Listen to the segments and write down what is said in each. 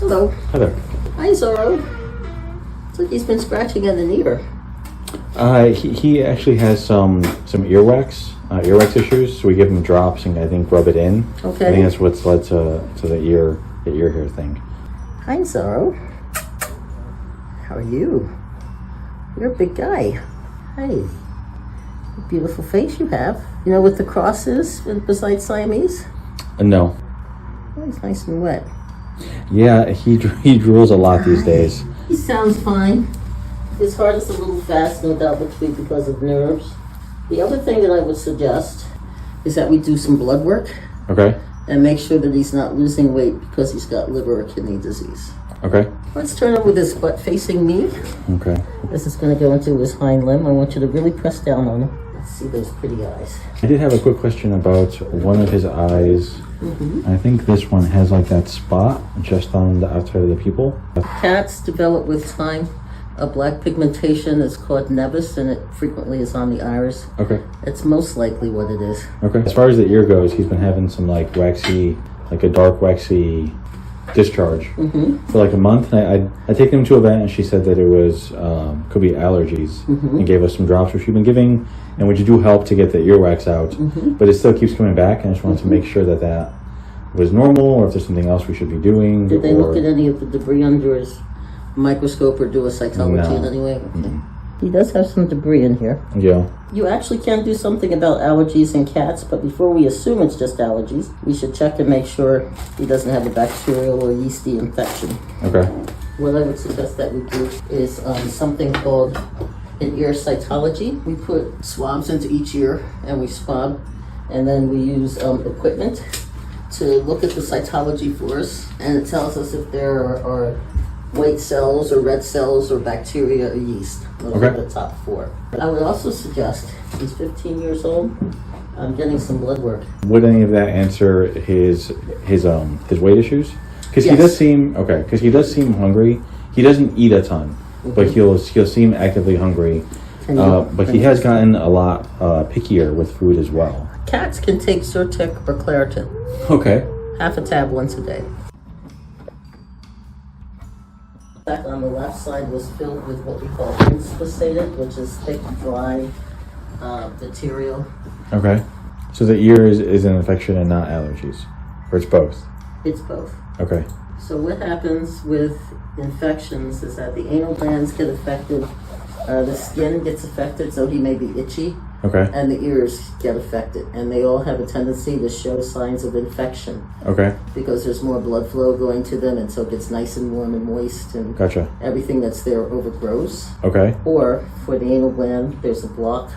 Hello. Hi there. Hi, Zharo. Looks like he's been scratching at an ear. He actually has some earwax issues. So we give him drops and I think rub it in. Okay. I think that's what's led to the ear hair thing. Hi, Zharo. How are you? You're a big guy. Hey, what a beautiful face you have. You know what the cross is besides Siamese? No. Oh, he's nice and wet. Yeah, he drools a lot these days. He sounds fine. His heart is a little fast, no doubt, because of nerves. The other thing that I would suggest is that we do some blood work. Okay. And make sure that he's not losing weight because he's got liver or kidney disease. Okay. Let's turn over this butt facing me. Okay. This is going to go into his hind limb. I want you to really press down on him. Let's see those pretty eyes. I did have a quick question about one of his eyes. I think this one has like that spot just on the outside of the pupil. Cats develop with time a black pigmentation that's called nevus, and it frequently is on the iris. Okay. It's most likely what it is. Okay. As far as the ear goes, he's been having some like waxy, like a dark waxy discharge for like a month. And I taken him to a vet and she said that it was could be allergies and gave us some drops which we've been giving, and which do help to get the earwax out, but it still keeps coming back, and I just wanted to make sure that that was normal or if there's something else we should be doing. Did they look at any of the debris under his microscope or do a cytology in any way? Okay. He does have some debris in here. Yeah. You actually can do something about allergies in cats, but before we assume it's just allergies, we should check and make sure he doesn't have a bacterial or yeasty infection. Okay. What I would suggest that we do is something called an ear cytology. We put swabs into each ear and we swab, and then we use equipment to look at the cytology for us, and it tells us if there are white cells or red cells or bacteria or yeast. Those are the top four. I would also suggest, he's 15 years old, getting some blood work. Would any of that answer his weight issues? Because he does seem hungry. He doesn't eat a ton, but he'll seem actively hungry. But he has gotten a lot pickier with food as well. Cats can take Zyrtec or Claritin. Okay. Half a tab once a day. Back on the left side was filled with what we call inspissated, which is thick, dry material. Okay. So the ear is an infection and not allergies? Or it's both? It's both. Okay. So what happens with infections is that the anal glands get affected, the skin gets affected, so he may be itchy. Okay. And the ears get affected, and they all have a tendency to show signs of infection. Okay. Because there's more blood flow going to them, and so it gets nice and warm and moist, and everything that's there overgrows. Okay. Or for the anal gland, there's a block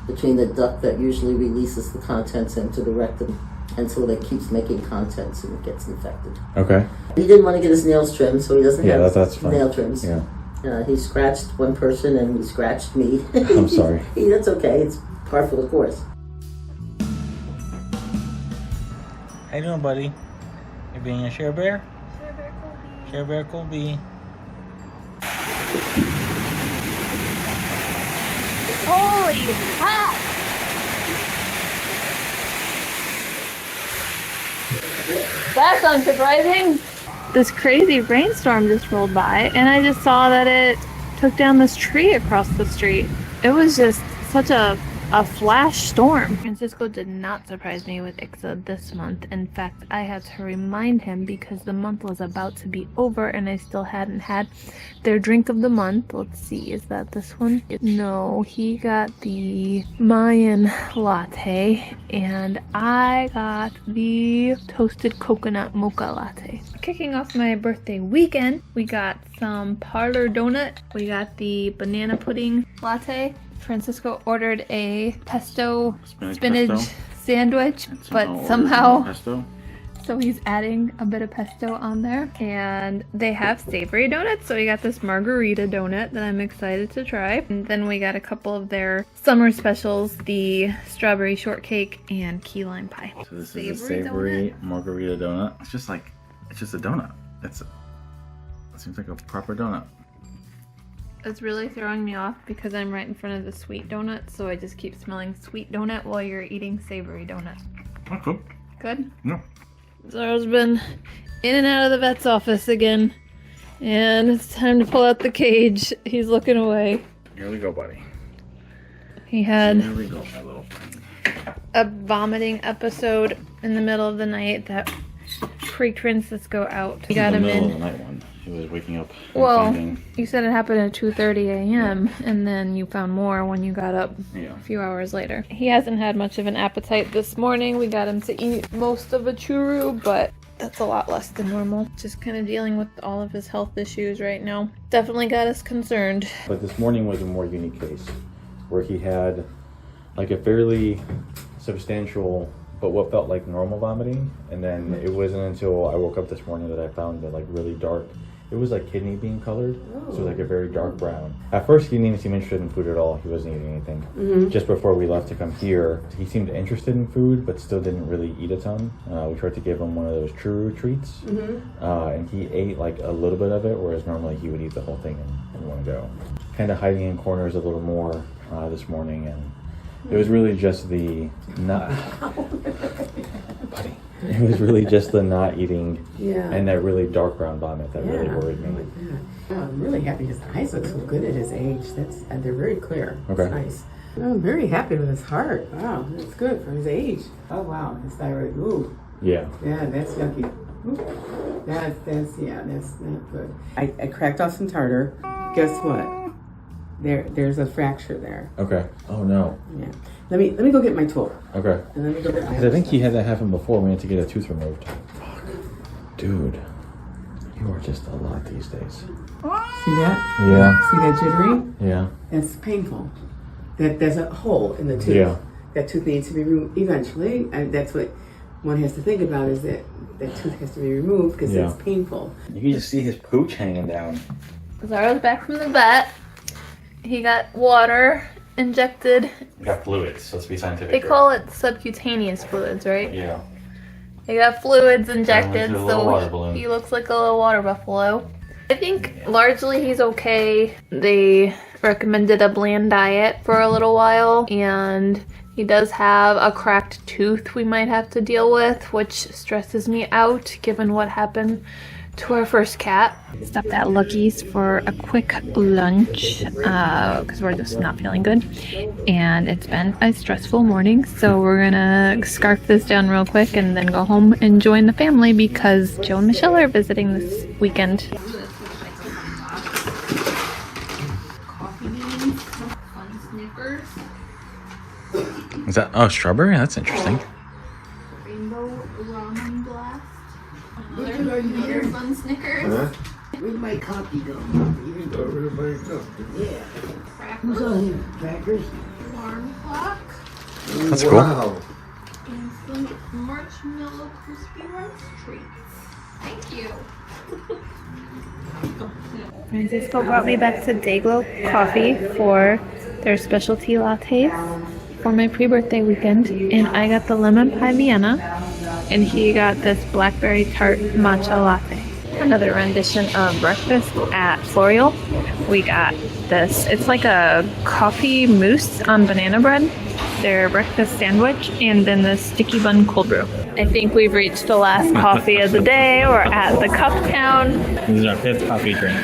between the duct that usually releases the contents into the rectum, and so that keeps making contents and it gets infected. Okay. He didn't want to get his nails trimmed, so he doesn't have that's fine. nail trims. Yeah. He scratched one person and he scratched me. I'm sorry. That's okay. It's par for the course. How you doing, buddy? You being a Share Bear? Share Bear Colby. Holy crap! That's unsurprising. This crazy rainstorm just rolled by, and I just saw that it took down this tree across the street. It was just such a flash storm. Francisco did not surprise me with ICSA this month. In fact, I had to remind him because the month was about to be over and I still hadn't had their drink of the month. Let's see, is that this one? No, he got the Mayan latte and I got the toasted coconut mocha latte. Kicking off my birthday weekend, we got some Parlor Donut. We got the banana pudding latte. Francisco ordered a pesto spinach sandwich, but somehow, so he's adding a bit of pesto on there. And they have savory donuts, so we got this margarita donut that I'm excited to try. And then we got a couple of their summer specials, the strawberry shortcake and key lime pie. So this is a savory margarita donut. It's just a donut. It seems like a proper donut. It's really throwing me off because I'm right in front of the sweet donut, so I just keep smelling sweet donut while you're eating savory donut. That's good. Good? Yeah. Zharo's been in and out of the vet's office again. And it's time to pull out the cage. He's looking away. Here we go, buddy. He had Here we go, my little friend. a vomiting episode in the middle of the night that freaked Francisco out. He got him middle of in. the night one. He was waking up. And Well, finding, you said it happened at 2:30 a.m. and then you found more when you got up yeah. a few hours later. He hasn't had much of an appetite this morning. We got him to eat most of a churro, but that's a lot less than normal. Just kind of dealing with all of his health issues right now. Definitely got us concerned. But this morning was a more unique case where he had like a fairly substantial but what felt like normal vomiting, and then it wasn't until I woke up this morning that I found it like really dark. It was like kidney bean colored, so it was like a very dark brown. At first he didn't even seem interested in food at all. He wasn't eating anything. Just before we left to come here, he seemed interested in food but still didn't really eat a ton. We tried to give him one of those churro treats, and he ate like a little bit of it, whereas normally he would eat the whole thing in one go. Kind of hiding in corners a little more this morning, and it was really just the not buddy. It was really just the not eating and that really dark brown vomit that really worried me. I'm really happy his eyes look so good at his age. They're very clear. Okay. It's nice. I'm very happy with his heart. Wow, that's good for his age. Oh wow, his thyroid. Ooh, Yeah. yeah, that's yucky. Ooh. That's not good. I cracked off some tartar. Guess what? There's a fracture there. Okay. Oh no. Yeah. Let me go get my tool. Okay. And let me go get my. Because I think he had that happen before. We had to get a tooth removed. Fuck. Dude, you are just a lot these days. See that? Yeah. See that jittery? Yeah. That's painful. There's a hole in the tooth. Yeah. That tooth needs to be removed eventually, and that's what one has to think about, is that tooth has to be removed because it's painful. You can just see his pooch hanging down. Zharo's back from the vet. He got water injected. You got fluids, let's be scientific. They call it subcutaneous fluids, right? Yeah. He got fluids injected, Through a little water so balloon. he looks like a little water buffalo. I think largely he's okay. They recommended a bland diet for a little while, and he does have a cracked tooth we might have to deal with, which stresses me out given what happened to our first cat. Stopped at Lucky's for a quick lunch because we're just not feeling good, and it's been a stressful morning, so we're gonna scarf this down real quick and then go home and join the family because Joe and Michelle are visiting this weekend. Coffee beans, fun Snickers, Is that strawberry? That's interesting. rainbow ramen blast, another fun Snickers. Where's my coffee go? You didn't go over to my coffee. Yeah. Who's on here? Crackers? Alarm clock, That's cool. Wow. and some marshmallow crispy rice treats. Thank you. Francisco brought me back to Dayglow Coffee for their specialty lattes for my pre-birthday weekend, and I got the lemon pie Vienna, and he got this blackberry tart matcha latte. Another rendition of breakfast at Floriole. We got this. It's like a coffee mousse on banana bread, their breakfast sandwich, and then the sticky bun cold brew. I think we've reached the last coffee of the day. We're at the Cuptown. This is our 5th coffee drink.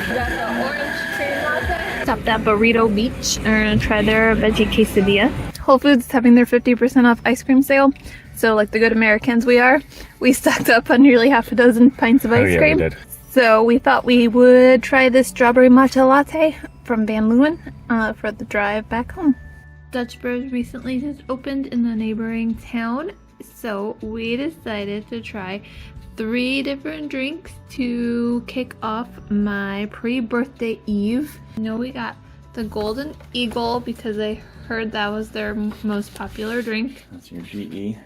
Stopped at Burrito Beach. We're gonna try their veggie quesadilla. Whole Foods is having their 50% off ice cream sale. So like the good Americans we are, we stocked up on nearly half a dozen pints of ice cream. We did. So we thought we would try this strawberry matcha latte from Van Leeuwen for the drive back home. Dutch Bros recently just opened in the neighboring town, so we decided to try 3 different drinks to kick off my pre-birthday eve. We got the Golden Eagle because I heard that was their most popular drink. That's your GE.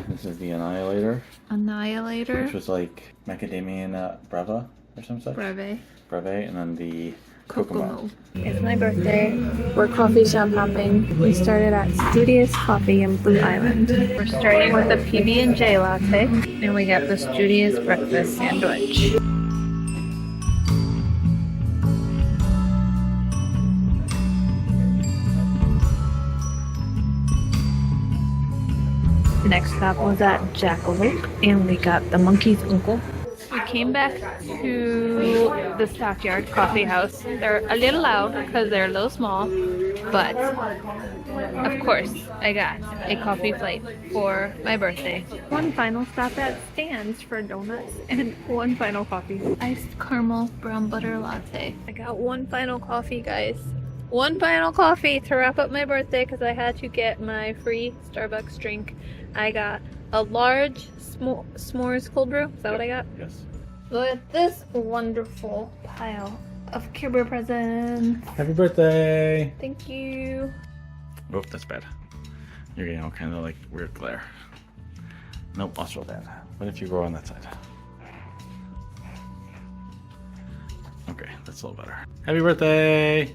This is the Annihilator, Annihilator. which was like macadamia nut brava or some such. Breve. Brave, and then the Kokomo. It's my birthday. We're coffee shop hopping. We started at Studious Coffee in Blue Island. We're starting with a PB&J latte, and we got the Studious breakfast sandwich. Next stop was at Jackalope, and we got the monkey's uncle. We came back to the Stockyard coffee house. They're a little loud because they're a little small, but of course I got a coffee plate for my birthday. One final stop at Stan's for donuts and one final coffee. Iced caramel brown butter latte. I got one final coffee, guys. One final coffee to wrap up my birthday because I had to get my free Starbucks drink. I got a large s'mores cold brew. Is that what I got? Yes. Look at this wonderful pile of Care Bear presents. Happy birthday! Thank you. Oh, that's bad. You're getting all kind of like weird glare. Nope, I'll show that. What if you go on that side? Okay, that's a little better. Happy birthday!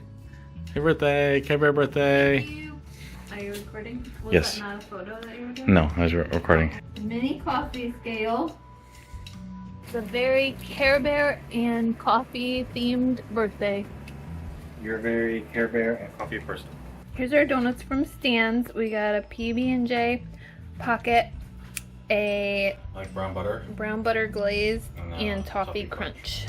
Happy birthday! Care Bear birthday! Are you recording? Was Yes. that not a photo that you were doing? No, I was recording. Mini coffee scale. It's a very Care Bear and coffee themed birthday. You're a very Care Bear and coffee person. Here's our donuts from Stan's. We got a PB&J pocket, a Like brown butter? brown butter glaze, And, and toffee toffee crunch.